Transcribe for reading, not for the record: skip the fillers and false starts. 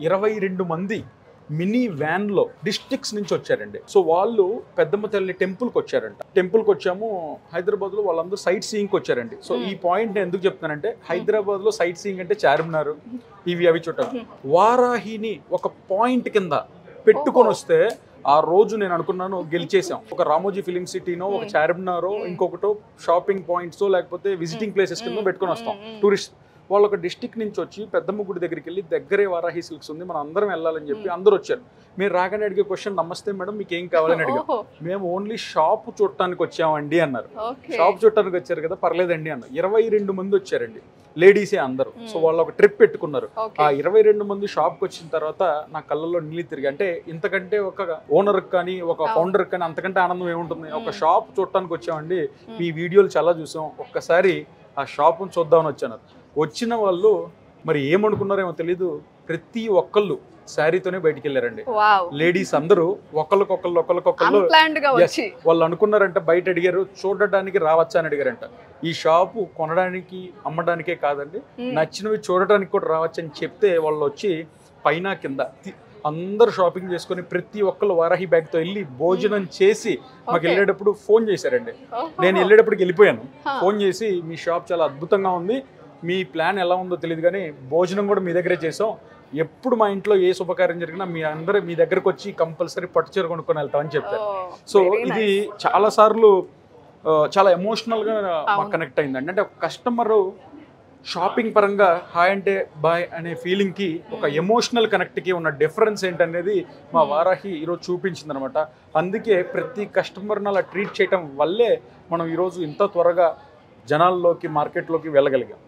22 మంది మినీ వ్యాన్లో డిస్ట్రిక్ట్స్ నుంచి వచ్చారండి. సో వాళ్ళు పెద్దమ్మ తల్లి టెంపుల్కి వచ్చారంట. టెంపుల్కి వచ్చాము. హైదరాబాద్లో వాళ్ళందరూ సైట్ సీయింగ్కి వచ్చారండి. సో ఈ పాయింట్ నేను ఎందుకు చెప్తానంటే, హైదరాబాద్లో సైట్ సీయింగ్ అంటే చార్మినార్ అవి చూడాలి. వారాహిని ఒక పాయింట్ కింద పెట్టుకొని వస్తే ఆ రోజు నేను అనుకున్నాను గెలిచేసాం. ఒక రామోజీ ఫిలిం సిటీనో, ఒక చార్మినారో, ఇంకొకటో షాపింగ్ పాయింట్స్ లేకపోతే విజిటింగ్ ప్లేసెస్ కింద పెట్టుకొని వస్తాం టూరిస్ట్. వాళ్ళు ఒక డిస్టిక్ నుంచి వచ్చి పెద్దమ్మ గుడి దగ్గరికి వెళ్ళి దగ్గరే వారాహి సిల్క్స్ ఉంది, మనం అందరం వెళ్ళాలని చెప్పి అందరూ వచ్చారు. మీరు రాగానే అడిగే క్వశ్చన్, నమస్తే మేడం మీకు ఏం కావాలని అడిగాం. మేము ఓన్లీ షాప్ చూడటానికి వచ్చామండి అన్నారు. షాప్ చూడటానికి వచ్చారు కదా, పర్లేదండి అన్నారు. 22 మంది వచ్చారండి, లేడీసే అందరూ. సో వాళ్ళు ఒక ట్రిప్ పెట్టుకున్నారు. ఆ 22 మంది షాప్కి వచ్చిన తర్వాత నా కళ్ళల్లో నీళ్ళు తిరిగి, అంటే ఇంతకంటే ఒక ఓనర్కి కానీ ఒక ఫౌండర్కి కానీ అంతకంటే ఆనందం ఏముంటుంది. ఒక షాప్ చూడటానికి వచ్చామండి, మీ వీడియోలు చాలా చూసాం, ఒక్కసారి ఆ షాప్ను చూద్దామని వచ్చాను. వచ్చిన వాళ్ళు మరి ఏమనుకున్నారేమో తెలీదు, ప్రతి ఒక్కళ్ళు శారీతోనే బయటికి వెళ్ళారండి. లేడీస్ అందరూ ఒకళ్ళకొకళ్ళు వాళ్ళు అనుకున్నారంట, బయట అడిగారు చూడటానికి రావచ్చా అని అడిగారంట. ఈ షాపు కొనడానికి అమ్మడానికే కాదండి, నచ్చినవి చూడటానికి కూడా రావచ్చు అని చెప్తే వాళ్ళు వచ్చి పైన కింద అందరూ షాపింగ్ చేసుకుని ప్రతి ఒక్కళ్ళు వారాహి బ్యాగ్తో వెళ్ళి భోజనం చేసి మాకు వెళ్ళేటప్పుడు ఫోన్ చేశారండి. నేను వెళ్ళేటప్పటికి వెళ్ళిపోయాను. ఫోన్ చేసి మీ షాప్ చాలా అద్భుతంగా ఉంది, మీ ప్లాన్ ఎలా ఉందో తెలియదు కానీ భోజనం కూడా మీ దగ్గరే చేసాం, ఎప్పుడు మా ఇంట్లో ఏ శుభకార్యం జరిగినా మీ దగ్గరకు వచ్చి కంపల్సరీ పట్టుచీర కొనుక్కొని వెళ్తామని చెప్పారు. సో ఇది చాలా సార్లు చాలా ఎమోషనల్గా మాకు కనెక్ట్ అయిందండి. అంటే ఒక కస్టమరు షాపింగ్ పరంగా హాయ్ అంటే బాయ్ అనే ఫీలింగ్కి ఒక ఎమోషనల్ కనెక్ట్కి ఉన్న డిఫరెన్స్ ఏంటనేది మా వారాహి ఈరోజు చూపించింది అనమాట. అందుకే ప్రతి కస్టమర్ని అలా ట్రీట్ చేయటం వల్లే మనం ఈరోజు ఇంత త్వరగా జనాల్లోకి మార్కెట్లోకి వెళ్ళగలిగాం.